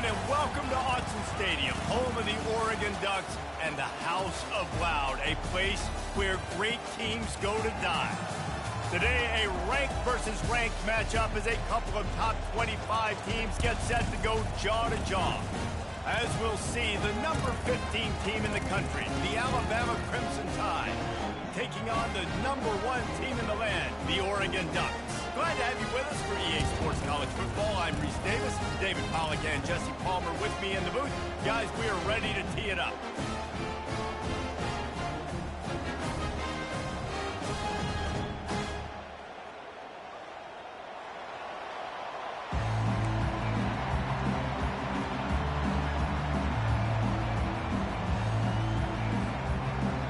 everyone, and welcome to Autzen Stadium, home of the Oregon Ducks and the House of Loud, a place where great teams go to die. Today, a ranked versus ranked matchup as a couple of top 25 teams get set to go jaw-to-jaw. As we'll see, the number 15 team in the country, the Alabama Crimson Tide, taking on the number 1 team in the land, the Oregon Ducks. Glad to have you with us for EA Sports College Football. I'm Reese Davis, David Pollack and Jesse Palmer with me in the booth. Guys, we are ready to tee it up.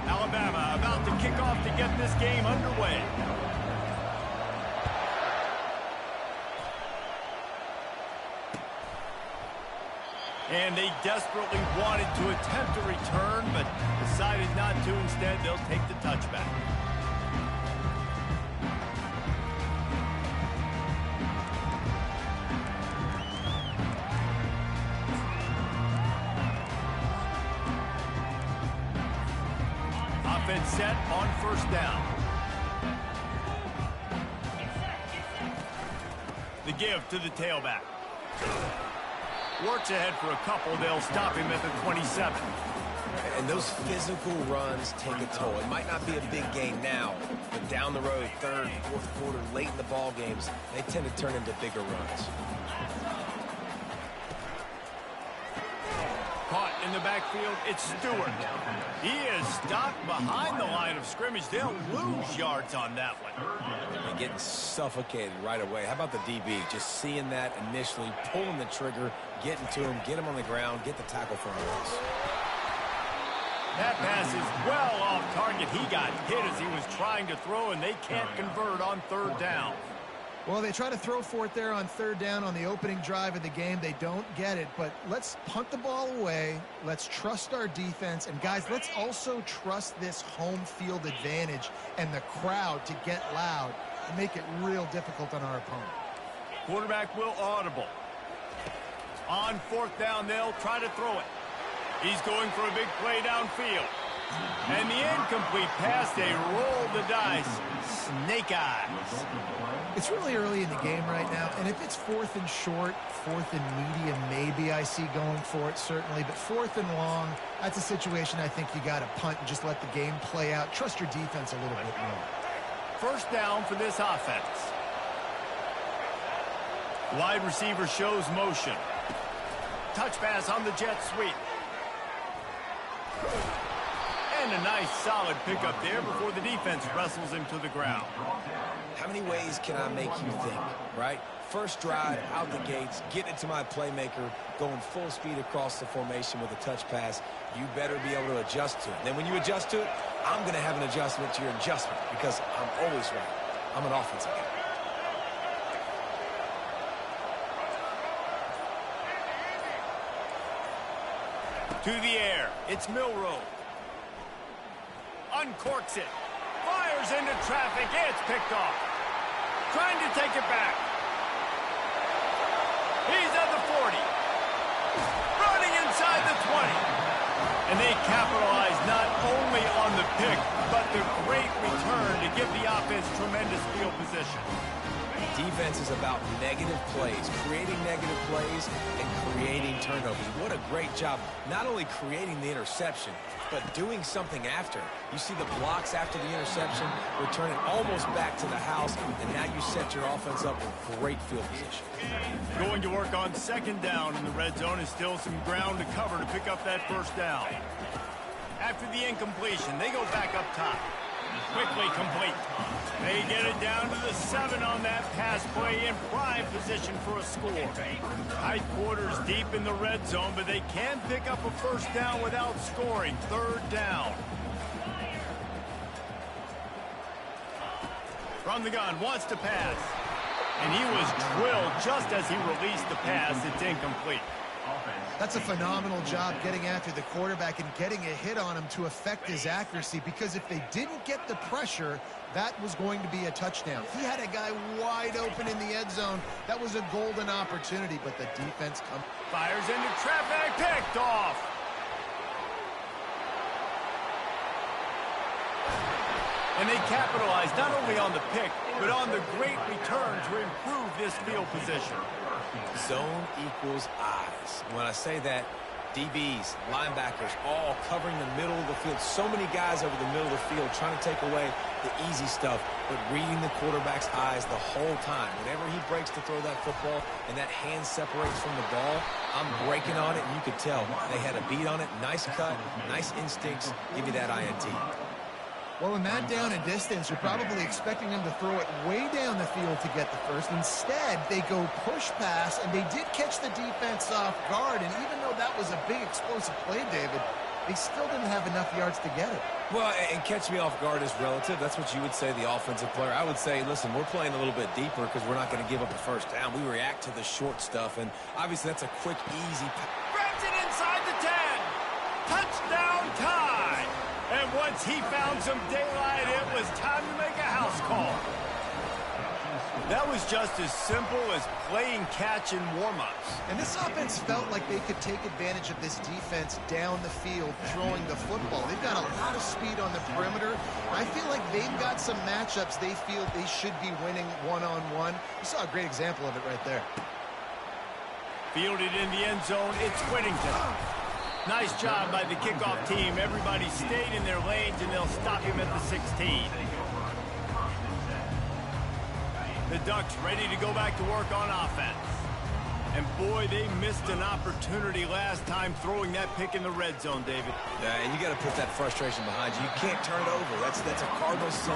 Alabama about to kick off to get this game underway. And they desperately wanted to attempt a return, but decided not to. Instead, they'll take the touchback. Offense set on first down. The give to the tailback. Works ahead for a couple. They'll stop him at the 27. And those physical runs take a toll. It might not be a big gain now, but down the road, third, fourth quarter, late in the ball games, they tend to turn into bigger runs. Caught in the backfield, it's Stewart. He is stopped behind the line of scrimmage. They'll lose yards on that one. And getting suffocated right away. How about the DB? Just seeing that initially, pulling the trigger, getting to him, get him on the ground, get the tackle for a loss. That pass is well off target. He got hit as he was trying to throw, and they can't convert on third down. Well, they try to throw for it there on third down on the opening drive of the game. They don't get it, but let's punt the ball away. Let's trust our defense. And, guys, let's also trust this home field advantage and the crowd to get loud and make it real difficult on our opponent. Quarterback will audible. On fourth down, they'll try to throw it. He's going for a big play downfield. And the incomplete pass, they roll the dice. Snake eyes. It's really early in the game right now, and if it's fourth and short, fourth and medium, maybe I see going for it, certainly. But fourth and long, that's a situation I think you got to punt and just let the game play out. Trust your defense a little bit more. First down for this offense. Wide receiver shows motion. Touch pass on the jet sweep. And a nice solid pickup there before the defense wrestles him to the ground. How many ways can I make you think, right? First drive, out the gates, getting it to my playmaker, going full speed across the formation with a touch pass. You better be able to adjust to it. Then when you adjust to it, I'm going to have an adjustment to your adjustment because I'm always right. I'm an offensive guy. To the air, it's Milroe. Uncorks it. Fires into traffic. It's picked off. Trying to take it back. He's at the 40. Running inside the 20. And they capitalize not only on the pick, but the great return to give the offense tremendous field position. Defense is about negative plays, creating negative plays and creating turnovers. What a great job, not only creating the interception, but doing something after. You see the blocks after the interception, return it almost back to the house, and now you set your offense up with great field position. Going to work on second down in the red zone is still some ground to cover to pick up that first down. After the incompletion, they go back up top. Quickly complete. They get it down to the 7 on that pass play in prime position for a score. Tight quarters deep in the red zone, but they can pick up a first down without scoring. Third down. From the gun, wants to pass. And he was drilled just as he released the pass. It's incomplete. That's a phenomenal job getting after the quarterback and getting a hit on him to affect his accuracy, because if they didn't get the pressure, that was going to be a touchdown. He had a guy wide open in the end zone. That was a golden opportunity, but the defense fires into traffic, picked off. And they capitalized not only on the pick, but on the great return to improve this field position. Zone equals eyes. When I say that, DBs, linebackers, all covering the middle of the field. So many guys over the middle of the field trying to take away the easy stuff, but reading the quarterback's eyes the whole time. Whenever he breaks to throw that football and that hand separates from the ball, I'm breaking on it, and you could tell they had a beat on it. Nice cut, nice instincts. Give me that INT. Well, in that down and distance, you're probably expecting them to throw it way down the field to get the first. Instead, they go push pass, and they did catch the defense off guard. And even though that was a big explosive play, David, they still didn't have enough yards to get it. Well, and catch me off guard is relative. That's what you would say, the offensive player. I would say, listen, we're playing a little bit deeper because we're not going to give up the first down. We react to the short stuff, and obviously that's a quick, easy pass. Grabs it inside the 10. Touchdown time. And once he found some daylight, it was time to make a house call. That was just as simple as playing catch in warm-ups. And this offense felt like they could take advantage of this defense down the field, throwing the football. They've got a lot of speed on the perimeter. I feel like they've got some matchups they feel they should be winning one-on-one. You saw a great example of it right there. Fielded in the end zone, it's Whittington. Nice job by the kickoff team. Everybody stayed in their lanes, and they'll stop him at the 16. The Ducks ready to go back to work on offense. And boy, they missed an opportunity last time throwing that pick in the red zone, David. Yeah, and you got to put that frustration behind you. You can't turn it over. That's a Cardinals sin.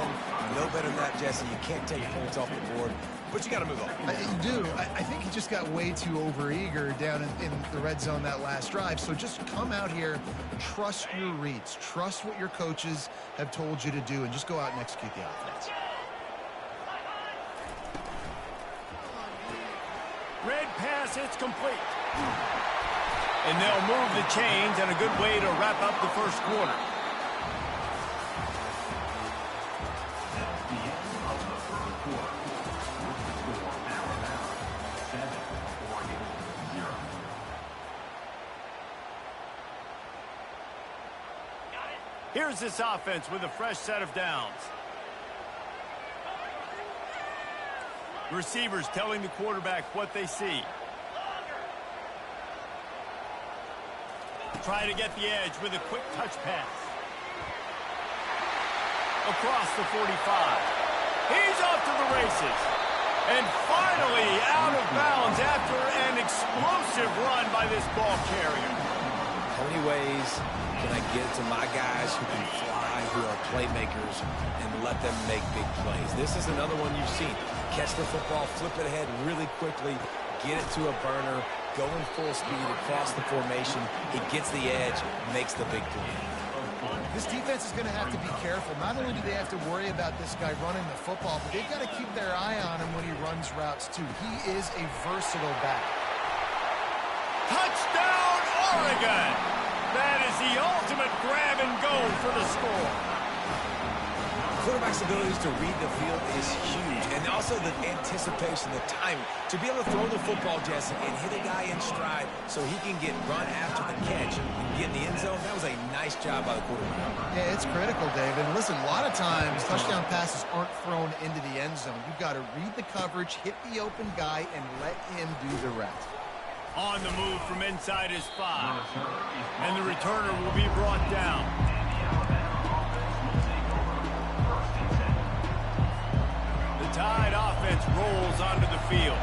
You know better than that, Jesse. You can't take points off the board. But you got to move on. You do. I think he just got way too overeager down in the red zone that last drive. So just come out here, trust your reads, trust what your coaches have told you to do, and just go out and execute the offense. Red pass, it's complete. And they'll move the chains, and a good way to wrap up the first quarter. Here's this offense with a fresh set of downs. Receivers telling the quarterback what they see. Try to get the edge with a quick touch pass. Across the 45. He's off to the races. And finally out of bounds after an explosive run by this ball carrier. How many ways can I get to my guys who can fly, who are playmakers, and let them make big plays? This is another one you've seen. Catch the football, flip it ahead really quickly, get it to a burner, going full speed across the formation. He gets the edge, makes the big play. This defense is going to have to be careful. Not only do they have to worry about this guy running the football, but they've got to keep their eye on him when he runs routes too. He is a versatile back. Touchdown, Oregon! That is the ultimate grab and go for the score. Quarterback's abilities to read the field is huge, and also the anticipation, the timing. To be able to throw the football, Jesse, and hit a guy in stride so he can get run after the catch and get in the end zone, that was a nice job by the quarterback. Yeah, it's critical, David. And listen, a lot of times touchdown passes aren't thrown into the end zone. You've got to read the coverage, hit the open guy, and let him do the rest. On the move from inside his 5. And the returner will be brought down. The Tide offense rolls onto the field.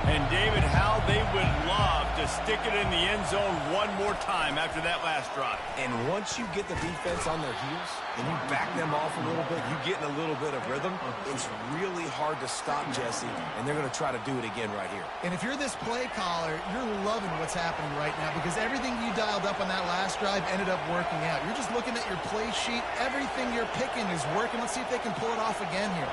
And David, how they would love to stick it in the end zone one more time after that last drive. And once you get the defense on their heels and you back them off a little bit, you get in a little bit of rhythm, it's really hard to stop, Jesse, and they're going to try to do it again right here. And if you're this play caller, you're loving what's happening right now because everything you dialed up on that last drive ended up working out. You're just looking at your play sheet. Everything you're picking is working. Let's see if they can pull it off again here.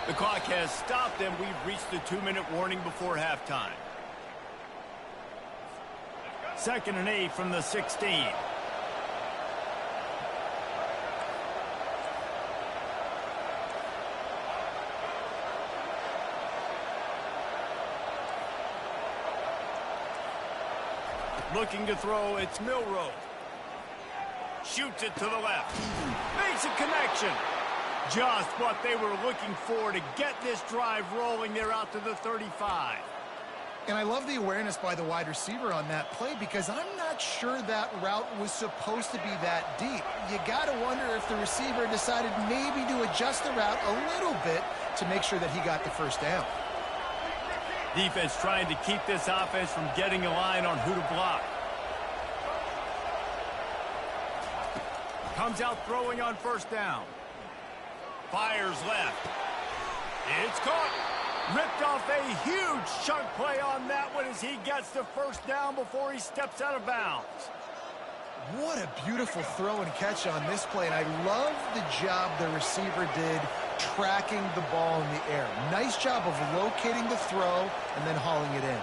The clock has stopped, and we've reached the 2-minute warning before halftime. 2nd and 8 from the 16. Looking to throw, it's Milroe. Shoots it to the left. Makes a connection. Just what they were looking for to get this drive rolling. They're out to the 35. And I love the awareness by the wide receiver on that play because I'm not sure that route was supposed to be that deep. You got to wonder if the receiver decided maybe to adjust the route a little bit to make sure that he got the first down. Defense trying to keep this offense from getting a line on who to block. Comes out throwing on 1st down. Fires left. It's caught. Ripped off a huge chunk play on that one as he gets the 1st down before he steps out of bounds. What a beautiful throw and catch on this play, and I love the job the receiver did tracking the ball in the air. Nice job of locating the throw and then hauling it in.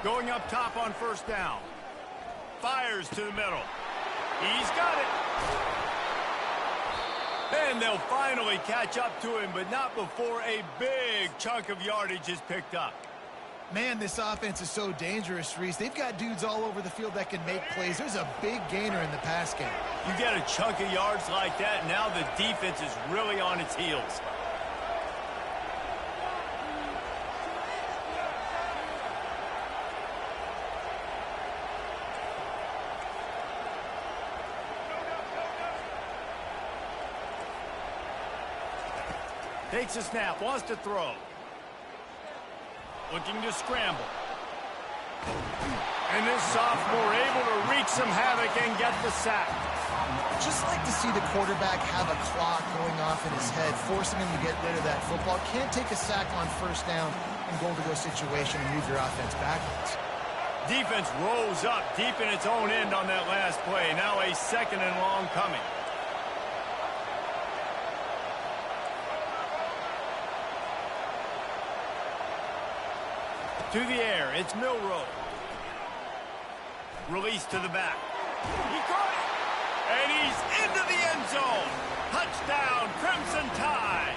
Going up top on 1st down. Fires to the middle. He's got it. And they'll finally catch up to him, but not before a big chunk of yardage is picked up. Man, this offense is so dangerous, Reese. They've got dudes all over the field that can make plays. There's a big gainer in the pass game. You get a chunk of yards like that, now the defense is really on its heels. Takes a snap, wants to throw. Looking to scramble. And this sophomore able to wreak some havoc and get the sack. Just like to see the quarterback have a clock going off in his head, forcing him to get rid of that football. Can't take a sack on 1st down in goal-to-go situation and move your offense backwards. Defense rose up deep in its own end on that last play. Now a 2nd and long coming. To the air, it's Milroe. Release to the back. He caught it! And he's into the end zone. Touchdown, Crimson Tide.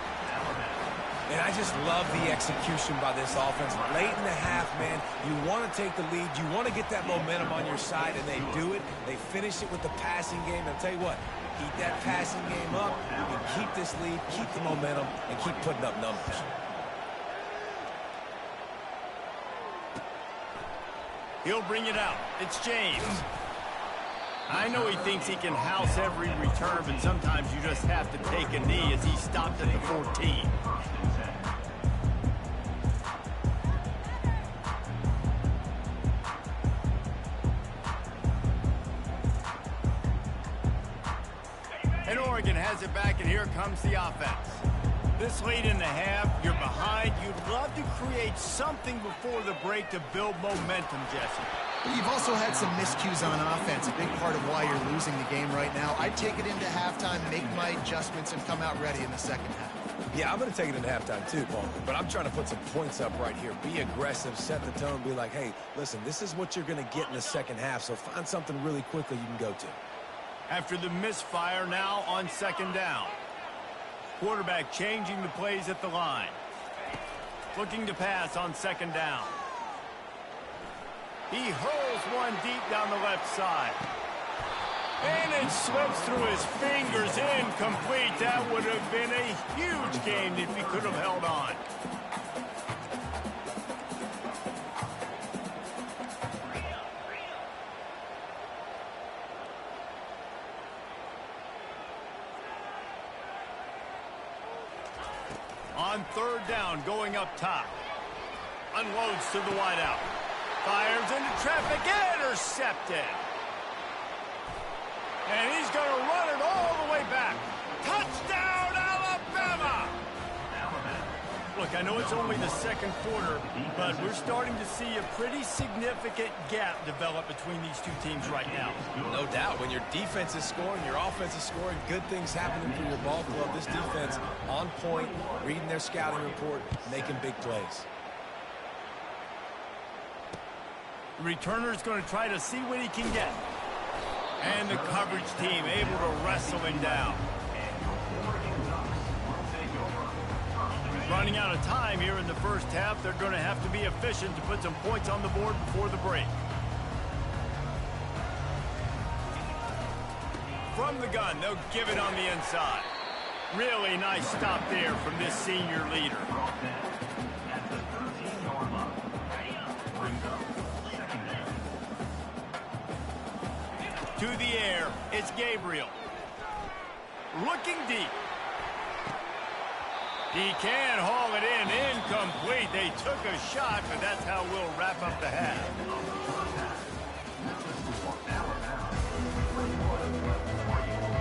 And I just love the execution by this offense. Late in the half, man, you want to take the lead. You want to get that momentum on your side, and they do it. They finish it with the passing game. I'll tell you what, keep that passing game up. You can keep this lead, keep the momentum, and keep putting up numbers. He'll bring it out. It's James. I know he thinks he can house every return, but sometimes you just have to take a knee as he stopped at the 14. And Oregon has it back, and here comes the offense. This late in the half, you're behind. You'd love to create something before the break to build momentum, Jesse. You've also had some miscues on offense, a big part of why you're losing the game right now. I'd take it into halftime, make my adjustments, and come out ready in the 2nd half. Yeah, I'm going to take it into halftime too, Paul. But I'm trying to put some points up right here. Be aggressive, set the tone, be like, hey, listen, this is what you're going to get in the 2nd half, so find something really quickly you can go to. After the misfire, now on 2nd down. Quarterback changing the plays at the line. Looking to pass on 2nd down. He hurls one deep down the left side. And it slips through his fingers, incomplete. That would have been a huge gain if he could have held on. On 3rd down, going up top. Unloads to the wideout. Fires into traffic, intercepted. And he's going to run it all the way back. Touchdown, Alabama! Look, I know it's only the second quarter, but we're starting to see a pretty significant gap develop between these two teams right now. No doubt. When your defense is scoring, your offense is scoring, good things happening for your ball club. This defense on point, reading their scouting report, making big plays. The returner's going to try to see what he can get. And the coverage team able to wrestle him down. Running out of time here in the first half. They're going to have to be efficient to put some points on the board before the break. From the gun, they'll give it on the inside. Really nice stop there from this senior leader. To the air, it's Gabriel. Looking deep. He can haul it in, incomplete. They took a shot, but that's how we'll wrap up the half.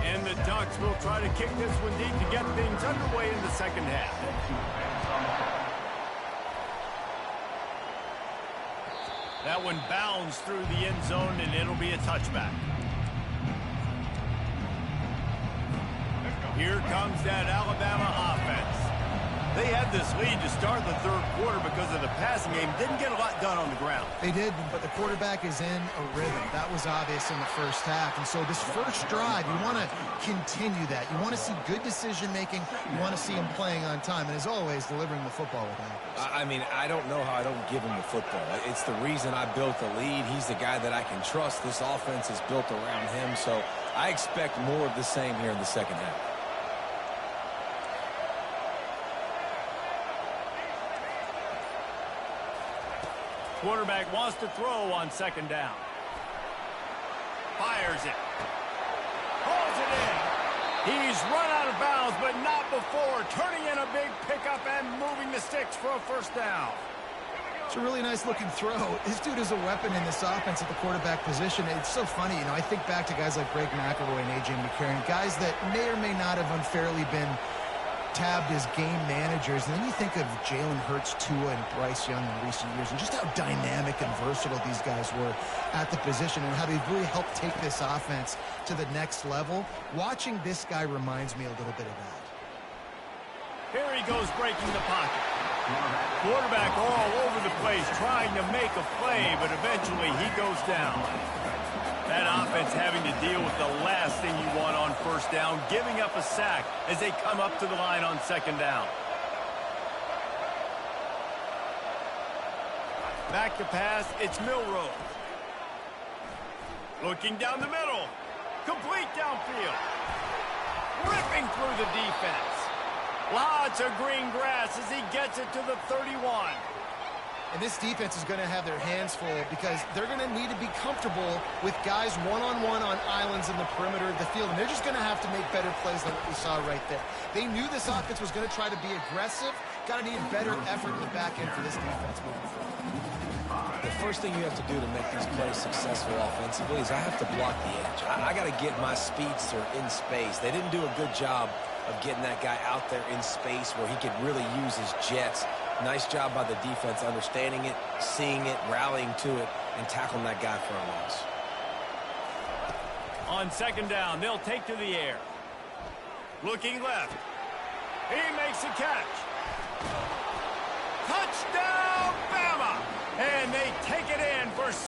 And the Ducks will try to kick this one deep to get things underway in the second half. That one bounds through the end zone, and it'll be a touchback. Here comes that Alabama offense. They had this lead to start the third quarter because of the passing game. Didn't get a lot done on the ground. They did, but the quarterback is in a rhythm. That was obvious in the first half. And so this first drive, you want to continue that. You want to see good decision-making. You want to see him playing on time. And as always, delivering the football with accuracy. I mean, I don't know how I don't give him the football. It's the reason I built the lead. He's the guy that I can trust. This offense is built around him. So I expect more of the same here in the second half. Quarterback wants to throw on second down. Fires it. Pulls it in. He's run out of bounds, but not before. Turning in a big pickup and moving the sticks for a first down. It's a really nice-looking throw. This dude is a weapon in this offense at the quarterback position. It's so funny, you know, I think back to guys like Greg McElroy and A.J. McCarron, guys that may or may not have unfairly been tabbed as game managers. And then you think of Jalen Hurts, Tua, and Bryce Young in recent years, and just how dynamic and versatile these guys were at the position and how they've really helped take this offense to the next level. Watching this guy reminds me a little bit of that. Here he goes breaking the pocket. Quarterback all over the place trying to make a play, but eventually he goes down. That offense having to deal with the last thing you want on first down, giving up a sack as they come up to the line on second down. Back to pass, it's Milroe. Looking down the middle. Complete downfield. Ripping through the defense. Lots of green grass as he gets it to the 31. And this defense is going to have their hands full because they're going to need to be comfortable with guys one-on-one on islands in the perimeter of the field. And they're just going to have to make better plays than what we saw right there. They knew this offense was going to try to be aggressive. Got to need better effort in the back end for this defense moving forward. The first thing you have to do to make these plays successful offensively is I have to block the edge. I got to get my speedster in space. They didn't do a good job of getting that guy out there in space where he could really use his jets. Nice job by the defense understanding it, seeing it, rallying to it, and tackling that guy for a loss. On second down, they'll take to the air. Looking left. He makes a catch. Touchdown, Bama! And they take it in for